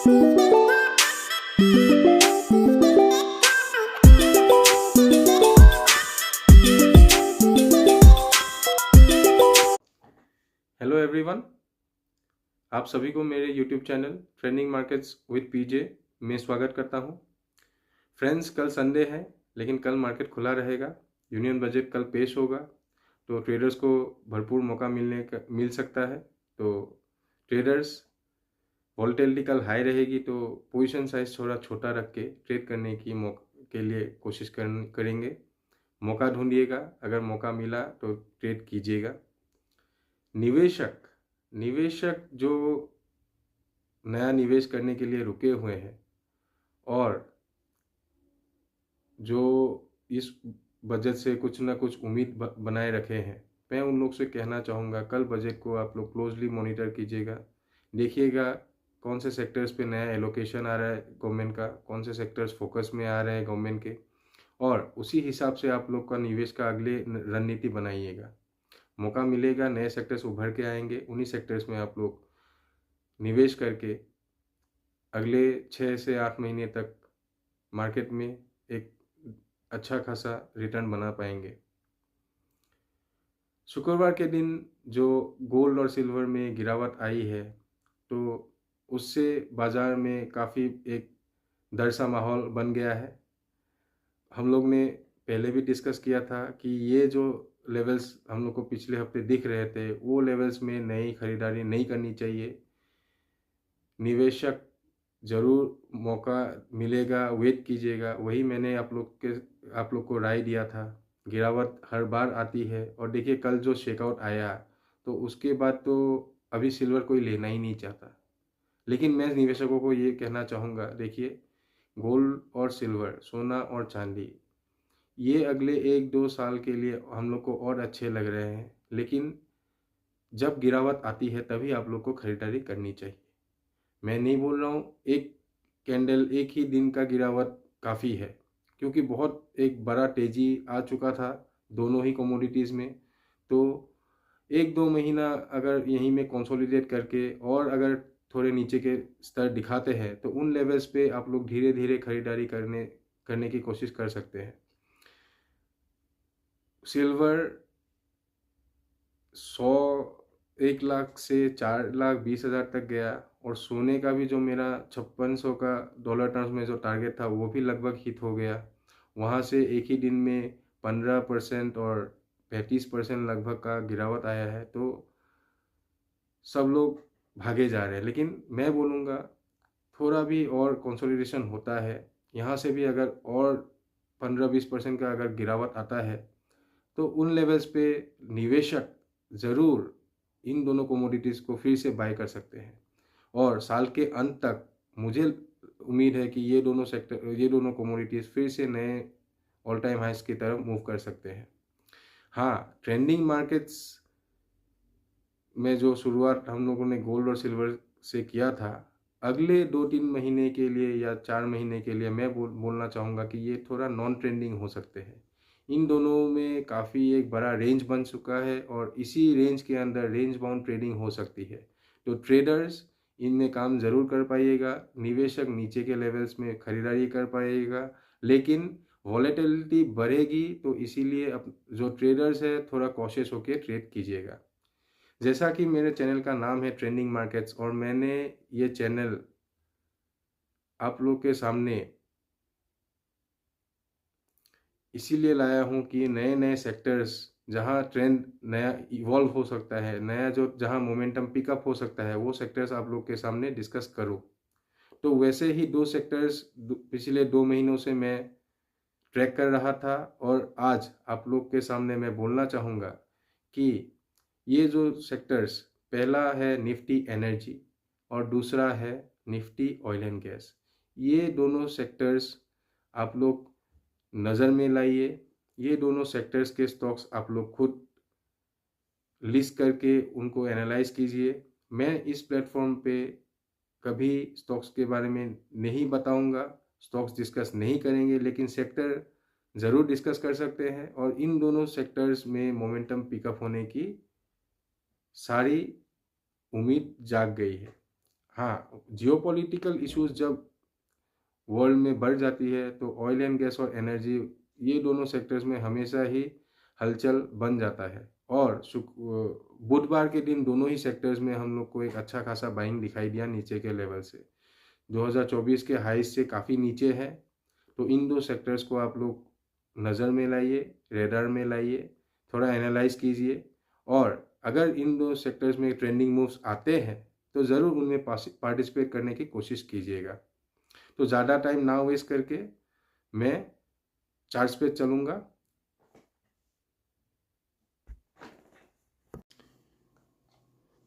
Hello everyone, आप सभी को मेरे YouTube channel trending markets with PJ में स्वागत करता हूं। फ्रेंड्स, कल संडे है लेकिन कल मार्केट खुला रहेगा। यूनियन बजट कल पेश होगा तो ट्रेडर्स को भरपूर मौका मिल सकता है। तो ट्रेडर्स, वॉलेटिलिटी कल हाई रहेगी तो पोजीशन साइज थोड़ा छोटा रख के ट्रेड करने के लिए कोशिश करेंगे। मौका ढूंढिएगा, अगर मौका मिला तो ट्रेड कीजिएगा। निवेशक जो नया निवेश करने के लिए रुके हुए हैं और जो इस बजट से कुछ ना कुछ उम्मीद बनाए रखे हैं, मैं उन लोग से कहना चाहूँगा कल बजट को आप लोग क्लोजली मॉनिटर कीजिएगा। देखिएगा कौन से सेक्टर्स पे नया एलोकेशन आ रहा है गवर्नमेंट का, कौन से सेक्टर्स फोकस में आ रहे हैं गवर्नमेंट के, और उसी हिसाब से आप लोग का निवेश का अगले रणनीति बनाइएगा। मौका मिलेगा, नए सेक्टर्स उभर के आएंगे, उन्हीं सेक्टर्स में आप लोग निवेश करके अगले 6 से 8 महीने तक मार्केट में एक अच्छा खासा रिटर्न बना पाएंगे। शुक्रवार के दिन जो गोल्ड और सिल्वर में गिरावट आई है तो उससे बाज़ार में काफ़ी एक डर सा माहौल बन गया है। हम लोग ने पहले भी डिस्कस किया था कि ये जो लेवल्स हम लोग को पिछले हफ्ते दिख रहे थे वो लेवल्स में नई खरीदारी नहीं करनी चाहिए। निवेशक ज़रूर मौका मिलेगा, वेट कीजिएगा। वही मैंने आप लोग को राय दिया था। गिरावट हर बार आती है और देखिए कल जो शेकआउट आया तो उसके बाद तो अभी सिल्वर कोई लेना ही नहीं चाहता। लेकिन मैं निवेशकों को ये कहना चाहूँगा, देखिए गोल्ड और सिल्वर, सोना और चांदी, ये अगले 1-2 साल के लिए हम लोग को और अच्छे लग रहे हैं, लेकिन जब गिरावट आती है तभी आप लोग को खरीदारी करनी चाहिए। मैं नहीं बोल रहा हूँ एक कैंडल, एक ही दिन का गिरावट काफ़ी है, क्योंकि बहुत एक बड़ा तेजी आ चुका था दोनों ही कमोडिटीज़ में। तो 1-2 महीना अगर यहीं में कंसोलिडेट करके और अगर थोड़े नीचे के स्तर दिखाते हैं तो उन लेवल्स पे आप लोग धीरे धीरे खरीदारी करने की कोशिश कर सकते हैं। सिल्वर 1 लाख से 4,20,000 तक गया और सोने का भी जो मेरा 5600 का डॉलर टर्म्स में जो टारगेट था वो भी लगभग हिट हो गया। वहाँ से एक ही दिन में 15% और 35% लगभग का गिरावट आया है। तो सब लोग भागे जा रहे हैं, लेकिन मैं बोलूँगा थोड़ा भी और कंसोलिडेशन होता है, यहाँ से भी अगर और 15-20% का अगर गिरावट आता है तो उन लेवल्स पे निवेशक ज़रूर इन दोनों कमोडिटीज़ को फिर से बाय कर सकते हैं और साल के अंत तक मुझे उम्मीद है कि ये दोनों कमोडिटीज़ फिर से नए ऑल टाइम हाइस की तरफ मूव कर सकते हैं। हाँ, ट्रेंडिंग मार्केट्स में जो शुरुआत हम लोगों ने गोल्ड और सिल्वर से किया था, अगले 2-3 महीने के लिए या 4 महीने के लिए मैं बोलना चाहूँगा कि ये थोड़ा नॉन ट्रेंडिंग हो सकते हैं। इन दोनों में काफ़ी एक बड़ा रेंज बन चुका है और इसी रेंज के अंदर रेंज बाउंड ट्रेडिंग हो सकती है। तो ट्रेडर्स इनमें काम ज़रूर कर पाइएगा, निवेशक नीचे के लेवल्स में खरीदारी कर पाइएगा, लेकिन वॉलेटिलिटी बढ़ेगी तो इसीलिए अब जो ट्रेडर्स है थोड़ा कॉशियस होकर ट्रेड कीजिएगा। जैसा कि मेरे चैनल का नाम है ट्रेंडिंग मार्केट्स और मैंने ये चैनल आप लोग के सामने इसीलिए लाया हूँ कि नए नए सेक्टर्स जहाँ ट्रेंड नया इवॉल्व हो सकता है, नया जो जहाँ मोमेंटम पिकअप हो सकता है, वो सेक्टर्स आप लोग के सामने डिस्कस करूँ। तो वैसे ही 2 सेक्टर्स पिछले 2 महीनों से मैं ट्रैक कर रहा था और आज आप लोग के सामने मैं बोलना चाहूँगा कि ये जो सेक्टर्स, पहला है निफ्टी एनर्जी और दूसरा है निफ्टी ऑयल एंड गैस। ये दोनों सेक्टर्स आप लोग नज़र में लाइए। ये दोनों सेक्टर्स के स्टॉक्स आप लोग खुद लिस्ट करके उनको एनालाइज कीजिए। मैं इस प्लेटफॉर्म पे कभी स्टॉक्स के बारे में नहीं बताऊंगा, स्टॉक्स डिस्कस नहीं करेंगे, लेकिन सेक्टर ज़रूर डिस्कस कर सकते हैं और इन दोनों सेक्टर्स में मोमेंटम पिकअप होने की सारी उम्मीद जाग गई है। हाँ, जियोपॉलिटिकल इश्यूज जब वर्ल्ड में बढ़ जाती है तो ऑयल एंड गैस और एनर्जी, ये दोनों सेक्टर्स में हमेशा ही हलचल बन जाता है। और बुधवार के दिन दोनों ही सेक्टर्स में हम लोग को एक अच्छा खासा बाइंग दिखाई दिया नीचे के लेवल से, 2024 के हाईस से काफ़ी नीचे है। तो इन दो सेक्टर्स को आप लोग नज़र में लाइए, रेडार में लाइए, थोड़ा एनालाइज कीजिए, और अगर इन दो सेक्टर्स में ट्रेंडिंग मूव्स आते हैं तो ज़रूर उनमें पार्टिसिपेट करने की कोशिश कीजिएगा। तो ज़्यादा टाइम ना वेस्ट करके मैं चार्ट्स पे चलूँगा।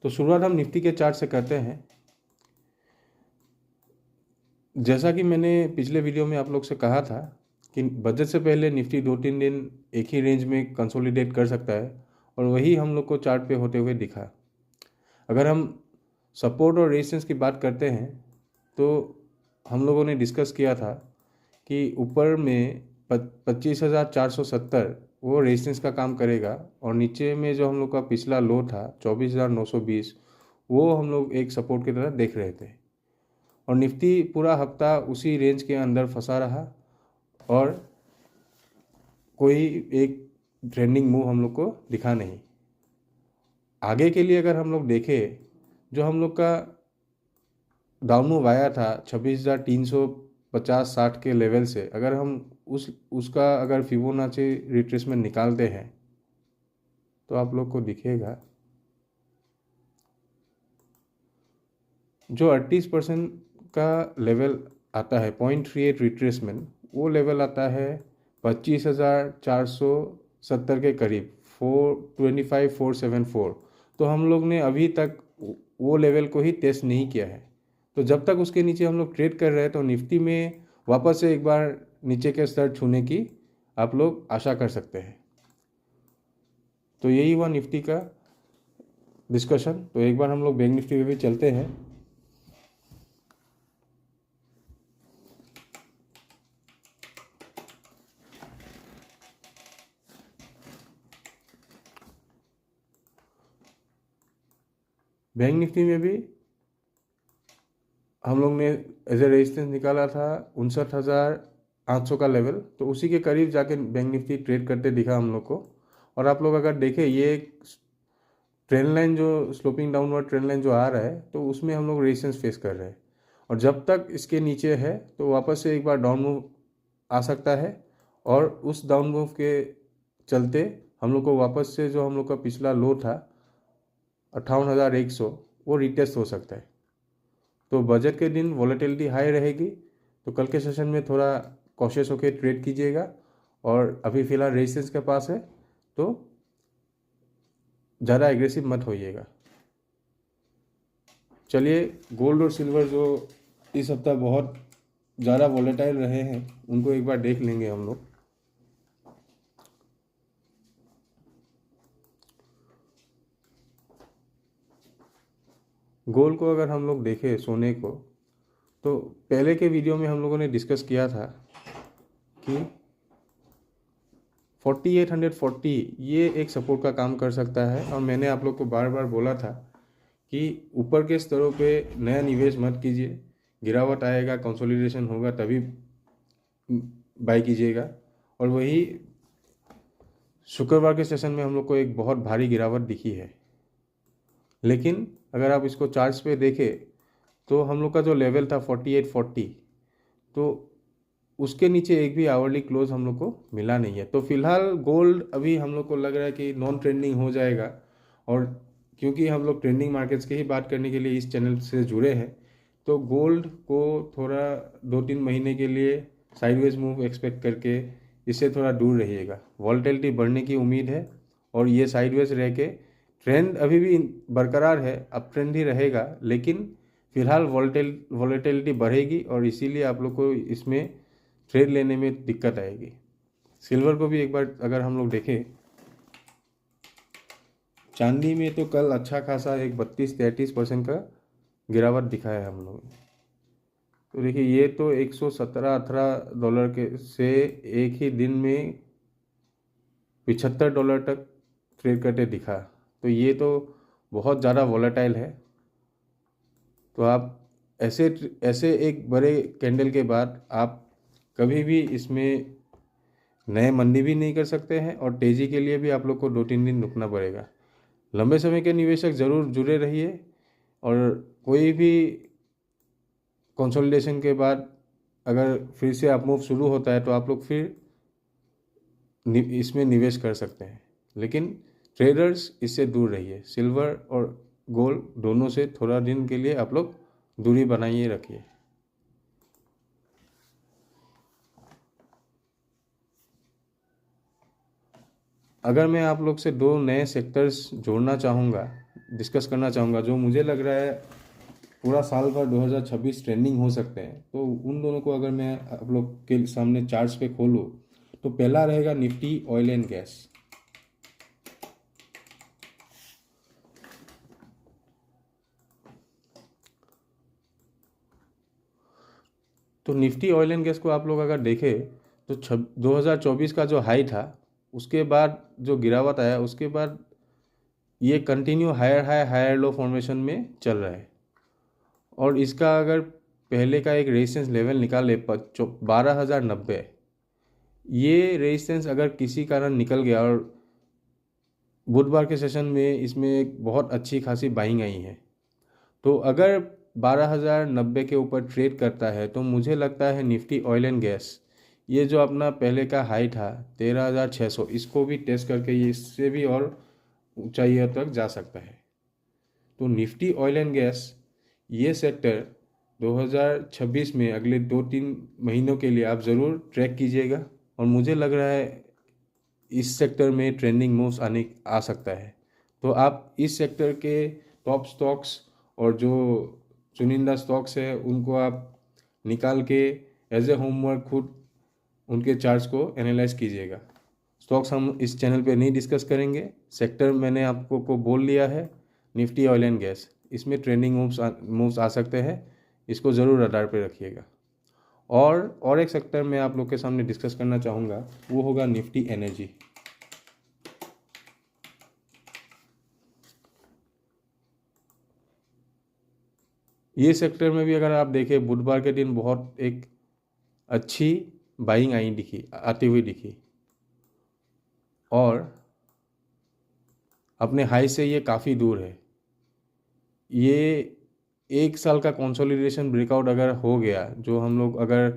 तो शुरुआत हम निफ्टी के चार्ट से करते हैं। जैसा कि मैंने पिछले वीडियो में आप लोग से कहा था कि बजट से पहले निफ्टी 2-3 दिन एक ही रेंज में कंसोलिडेट कर सकता है, और वही हम लोग को चार्ट पे होते हुए दिखा। अगर हम सपोर्ट और रेजिस्टेंस की बात करते हैं तो हम लोगों ने डिस्कस किया था कि ऊपर में 25,470 वो रेजिस्टेंस का काम करेगा, और नीचे में जो हम लोग का पिछला लो था 24,920, वो हम लोग एक सपोर्ट की तरह देख रहे थे। और निफ्टी पूरा हफ्ता उसी रेंज के अंदर फंसा रहा, और कोई एक ट्रेंडिंग मूव हम लोग को दिखा नहीं। आगे के लिए अगर हम लोग देखें, जो हम लोग का डाउन मूव आया था 26,350-60 के लेवल से, अगर हम उसका अगर फिबोनाची रिट्रेसमेंट निकालते हैं तो आप लोग को दिखेगा जो 38% का लेवल आता है 0.38 रिट्रेसमेंट, वो लेवल आता है 25,470 के करीब, 425,474। तो हम लोग ने अभी तक वो लेवल को ही टेस्ट नहीं किया है। तो जब तक उसके नीचे हम लोग ट्रेड कर रहे हैं तो निफ्टी में वापस से एक बार नीचे के स्तर छूने की आप लोग आशा कर सकते हैं। तो यही हुआ निफ्टी का डिस्कशन। तो एक बार हम लोग बैंक निफ्टी में भी चलते हैं। बैंक निफ्टी में भी हम लोग ने एज ए रेजिस्टेंस निकाला था 59,800 का लेवल, तो उसी के करीब जाके बैंक निफ्टी ट्रेड करते दिखा हम लोग को। और आप लोग अगर देखें, ये ट्रेंड लाइन जो स्लोपिंग डाउनवर्ड ट्रेंड लाइन जो आ रहा है, तो उसमें हम लोग रेजिस्टेंस फेस कर रहे हैं, और जब तक इसके नीचे है तो वापस से एक बार डाउन मूव आ सकता है, और उस डाउन मूव के चलते हम लोग को वापस से जो हम लोग का पिछला लो था 58,100 वो रिटेस्ट हो सकता है। तो बजट के दिन वॉलेटिलिटी हाई रहेगी, तो कल के सेशन में थोड़ा कॉशियस होकर ट्रेड कीजिएगा, और अभी फ़िलहाल रेजिस्टेंस के पास है तो ज़्यादा एग्रेसिव मत होइएगा। चलिए, गोल्ड और सिल्वर जो इस हफ्ता बहुत ज़्यादा वॉलेटाइल रहे हैं उनको एक बार देख लेंगे हम लोग। गोल्ड को अगर हम लोग देखें, सोने को, तो पहले के वीडियो में हम लोगों ने डिस्कस किया था कि 4840 ये एक सपोर्ट का काम कर सकता है, और मैंने आप लोग को बार बार बोला था कि ऊपर के स्तरों पे नया निवेश मत कीजिए, गिरावट आएगा, कंसोलिडेशन होगा तभी बाय कीजिएगा। और वही शुक्रवार के सेशन में हम लोग को एक बहुत भारी गिरावट दिखी है। लेकिन अगर आप इसको चार्ट्स पे देखें तो हम लोग का जो लेवल था 4840, तो उसके नीचे एक भी आवरली क्लोज हम लोग को मिला नहीं है। तो फिलहाल गोल्ड अभी हम लोग को लग रहा है कि नॉन ट्रेंडिंग हो जाएगा, और क्योंकि हम लोग ट्रेंडिंग मार्केट्स की ही बात करने के लिए इस चैनल से जुड़े हैं, तो गोल्ड को थोड़ा 2-3 महीने के लिए साइडवेज मूव एक्सपेक्ट करके इससे थोड़ा दूर रहिएगा। वॉलेटिलिटी बढ़ने की उम्मीद है, और ये साइडवेज रह के ट्रेंड अभी भी बरकरार है, अप ट्रेंड ही रहेगा, लेकिन फिलहाल वॉलेटिलिटी बढ़ेगी, और इसीलिए आप लोग को इसमें ट्रेड लेने में दिक्कत आएगी। सिल्वर को भी एक बार अगर हम लोग देखें, चांदी में तो कल अच्छा खासा एक 32-33% का गिरावट दिखा है हम लोग। तो देखिए, ये तो $117-18 के से एक ही दिन में $75 तक ट्रेड करते दिखा। तो ये तो बहुत ज़्यादा वॉलेटाइल है। तो आप ऐसे ऐसे एक बड़े कैंडल के बाद आप कभी भी इसमें नए मंदी भी नहीं कर सकते हैं, और तेज़ी के लिए भी आप लोग को 2-3 दिन रुकना पड़ेगा। लंबे समय के निवेशक ज़रूर जुड़े रहिए, और कोई भी कंसोलिडेशन के बाद अगर फिर से अप मूव शुरू होता है तो आप लोग फिर इसमें निवेश कर सकते हैं। लेकिन ट्रेडर्स इससे दूर रहिए। सिल्वर और गोल्ड दोनों से थोड़ा दिन के लिए आप लोग दूरी बनाइए रखिए। अगर मैं आप लोग से 2 नए सेक्टर्स जोड़ना चाहूँगा, डिस्कस करना चाहूँगा, जो मुझे लग रहा है पूरा साल भर 2026 ट्रेंडिंग हो सकते हैं, तो उन दोनों को अगर मैं आप लोग के सामने चार्ट्स पे खोलूँ, तो पहला रहेगा निफ्टी ऑयल एंड गैस। तो निफ्टी ऑयल एंड गैस को आप लोग अगर देखें तो 2024 का जो हाई था, उसके बाद जो गिरावट आया, उसके बाद ये continue higher high higher low formation में चल रहा है। और इसका अगर पहले का एक रेजिस्टेंस लेवल निकाले 12,090, ये रेजिस्टेंस अगर किसी कारण निकल गया, और बुधवार के सेशन में इसमें एक बहुत अच्छी खासी बाइंग आई है, तो अगर 12,090 के ऊपर ट्रेड करता है तो मुझे लगता है निफ्टी ऑयल एंड गैस, ये जो अपना पहले का हाई था 13,600, इसको भी टेस्ट करके ये इससे भी और ऊंचाइयों तक जा सकता है। तो निफ्टी ऑयल एंड गैस ये सेक्टर 2026 में अगले 2-3 महीनों के लिए आप ज़रूर ट्रैक कीजिएगा, और मुझे लग रहा है इस सेक्टर में ट्रेंडिंग मूव्स आ सकता है। तो आप इस सेक्टर के टॉप स्टॉक्स और जो चुनिंदा स्टॉक्स है उनको आप निकाल के एज ए होमवर्क खुद उनके चार्ट्स को एनालाइज कीजिएगा। स्टॉक्स हम इस चैनल पे नहीं डिस्कस करेंगे। सेक्टर मैंने आपको को बोल लिया है, निफ्टी ऑयल एंड गैस, इसमें ट्रेंडिंग मूव्स आ सकते हैं, इसको ज़रूर रडार पे रखिएगा। और एक सेक्टर मैं आप लोग के सामने डिस्कस करना चाहूँगा, वो होगा निफ्टी एनर्जी। ये सेक्टर में भी अगर आप देखें, बुधवार के दिन बहुत एक अच्छी बाइंग आती हुई दिखी, और अपने हाई से ये काफ़ी दूर है। ये एक साल का कंसोलिडेशन ब्रेकआउट अगर हो गया, जो हम लोग अगर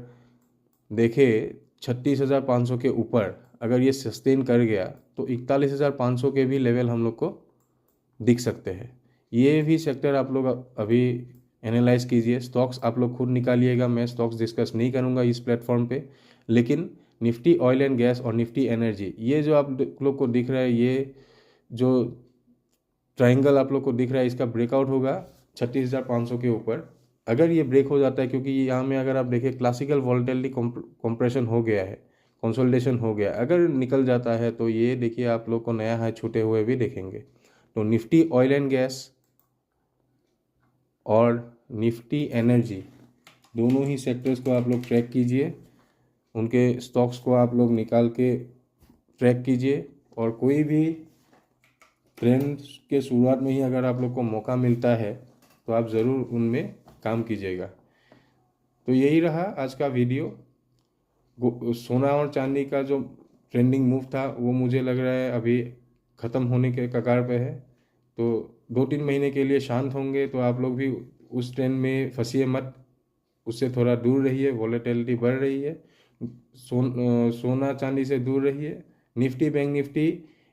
देखें 36,500 के ऊपर अगर ये सस्टेन कर गया, तो 41,500 के भी लेवल हम लोग को दिख सकते हैं। ये भी सेक्टर आप लोग अभी एनालाइज कीजिए। स्टॉक्स आप लोग खुद निकालिएगा, मैं स्टॉक्स डिस्कस नहीं करूँगा इस प्लेटफॉर्म पे। लेकिन निफ्टी ऑयल एंड गैस और निफ्टी एनर्जी, ये जो आप लोग को दिख रहा है, ये जो ट्रायंगल आप लोग को दिख रहा है, इसका ब्रेकआउट होगा 36,500 के ऊपर। अगर ये ब्रेक हो जाता है, क्योंकि यहाँ में अगर आप देखें क्लासिकल वॉलेटिलिटी कंप्रेशन हो गया है, कंसोलिडेशन हो गया, अगर निकल जाता है तो ये देखिए आप लोग को नया हाई छूटे हुए भी देखेंगे। तो निफ्टी ऑयल एंड गैस और निफ्टी एनर्जी दोनों ही सेक्टर्स को आप लोग ट्रैक कीजिए, उनके स्टॉक्स को आप लोग निकाल के ट्रैक कीजिए, और कोई भी ट्रेंड के शुरुआत में ही अगर आप लोग को मौका मिलता है तो आप ज़रूर उनमें काम कीजिएगा। तो यही रहा आज का वीडियो। सोना और चांदी का जो ट्रेंडिंग मूव था वो मुझे लग रहा है अभी ख़त्म होने के कगार पे है। तो 2-3 महीने के लिए शांत होंगे, तो आप लोग भी उस ट्रेंड में फंसिए मत, उससे थोड़ा दूर रहिए। वॉलेटिलिटी बढ़ रही है, सोना चांदी से दूर रहिए। निफ्टी बैंक निफ्टी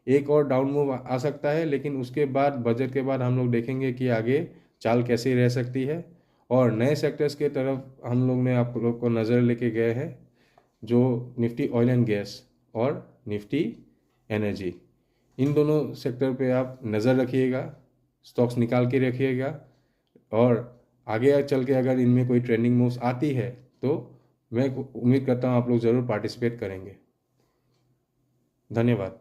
एक और डाउन मूव आ सकता है, लेकिन उसके बाद बजट के बाद हम लोग देखेंगे कि आगे चाल कैसी रह सकती है। और नए सेक्टर्स के तरफ हम लोग ने आप लोग को नज़र लेके गए हैं, जो निफ्टी ऑयल एंड गैस और निफ्टी एनर्जी, इन दोनों सेक्टर पे आप नज़र रखिएगा, स्टॉक्स निकाल के रखिएगा, और आगे चल के अगर इनमें कोई ट्रेंडिंग मूव्स आती है तो मैं उम्मीद करता हूँ आप लोग ज़रूर पार्टिसिपेट करेंगे। धन्यवाद।